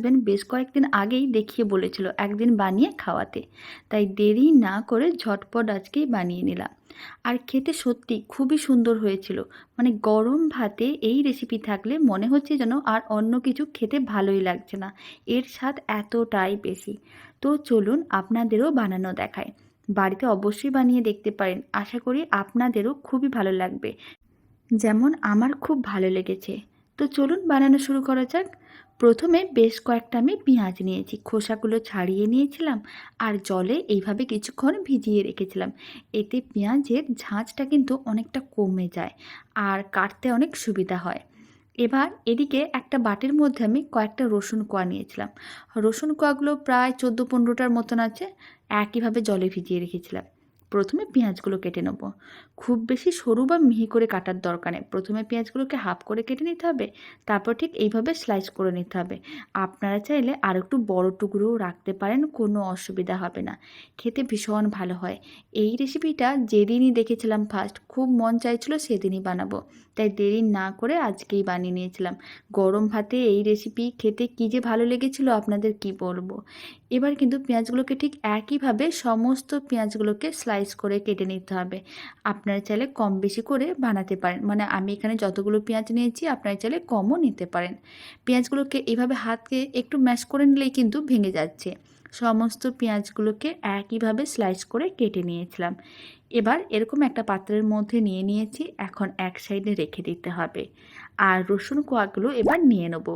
Husband বেশ কয়েকদিন আগেই দেখিয়ে বলেছিল একদিন বানিয়ে খাওয়াতে, তাই দেরি না করে ঝটপট আজকেই বানিয়ে নিলাম। আর খেতে সত্যি খুবই সুন্দর হয়েছিল। মানে গরম ভাতে এই রেসিপি থাকলে মনে হচ্ছে যেন আর অন্য কিছু খেতে ভালোই লাগছে না, এর স্বাদ এতটাই বেশি। তো চলুন আপনাদেরও বানানো দেখায়। বাড়িতে অবশ্যই বানিয়ে দেখতে পারেন, আশা করি আপনাদেরও খুবই ভালো লাগবে, যেমন আমার খুব ভালো লেগেছে। তো চলুন বানানো শুরু করা যাক। প্রথমে বেশ কয়েকটা আমি পেঁয়াজ নিয়েছি, খোসাগুলো ছাড়িয়ে নিয়েছিলাম আর জলে এইভাবে কিছুক্ষণ ভিজিয়ে রেখেছিলাম। এতে পেঁয়াজের ঝাঁঝটা কিন্তু অনেকটা কমে যায় আর কাটতে অনেক সুবিধা হয়। এবার এদিকে একটা বাটির মধ্যে আমি কয়েকটা রসুন কোয়া নিয়েছিলাম। রসুন কোয়াগুলো প্রায় 14-15টার মতন আছে, একইভাবে জলে ভিজিয়ে রেখেছিলাম। প্রথমে পেঁয়াজগুলো কেটে নেব। খুব বেশি সরু বা মিহি করে কাটার দরকার নেই, প্রথমে পেঁয়াজগুলোকে হাফ করে কেটে নিতে হবে, তারপর ঠিক এইভাবে স্লাইস করে নিতে হবে। আপনারা চাইলে আর একটু বড় টুকরোও রাখতে পারেন, কোনো অসুবিধা হবে না, খেতে ভীষণ ভালো হয়। এই রেসিপিটা যেদিনই দেখেছিলাম ফার্স্ট, খুব মন চাইছিল সেদিনই বানাবো, তাই দেরি না করে আজকেই বানিয়ে নিয়েছিলাম। গরম ভাতে এই রেসিপি খেতে কী যে ভালো লেগেছিল আপনাদের কি বলবো। এবার কিন্তু পেঁয়াজগুলোকে ঠিক একইভাবে সমস্ত পেঁয়াজগুলোকে স্লাইস করে কেটে নিতে হবে। আপনারা চাইলে কম বেশি করে বানাতে পারেন, মানে আমি এখানে যতগুলো পেঁয়াজ নিয়েছি আপনারা চাইলে কমও নিতে পারেন। পেঁয়াজগুলোকে এইভাবে হাতকে একটু ম্যাশ করে নিলেই কিন্তু ভেঙে যাচ্ছে। সমস্ত পেঁয়াজগুলোকে একইভাবে স্লাইস করে কেটে নিয়েছিলাম। এবার এরকম একটা পাত্রের মধ্যে নিয়ে নিয়েছি, এখন এক সাইডে রেখে দিতে হবে। আর রসুন কোয়াগুলো এবার নিয়ে নেব।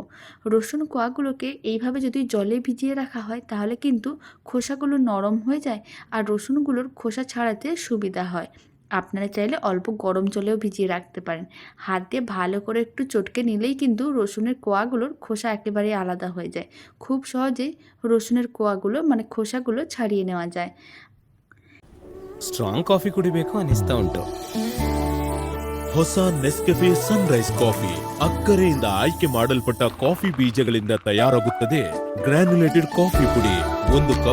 রসুন কোয়াগুলোকে এইভাবে যদি জলে ভিজিয়ে রাখা হয় তাহলে কিন্তু খোসাগুলো নরম হয়ে যায় আর রসুনগুলোর খোসা ছাড়াতে সুবিধা হয়। আপনারা চাইলে অল্প গরম জলেও ভিজিয়ে রাখতে পারেন। হাত দিয়ে ভালো করে একটু চটকে নিলেই কিন্তু রসুনের কোয়াগুলোর খোসা একেবারে আলাদা হয়ে যায়। খুব সহজেই রসুনের কোয়াগুলো মানে খোসাগুলো ছাড়িয়ে নেওয়া যায়। ಸ್ಟ್ರಾಂಗ್ ಕಾಫಿ ಕುಡಿಬೇಕು ಅನಿಸ್ತಾ ಉಂಟು. ಹೊಸ ನೆಸ್ಕೆಫೆ ಸನ್ರೈಸ್ ಕಾಫಿ ಅಕ್ಕರೆಯಿಂದ ಆಯ್ಕೆ ಮಾಡಲ್ಪಟ್ಟ ಕಾಫಿ ಬೀಜಗಳಿಂದ ತಯಾರಾಗುತ್ತದೆ ಗ್ರಾನ್ಯುಲೇಟೆಡ್ ಕಾಫಿ ಪುಡಿ. ಒಂದು ಕಪ್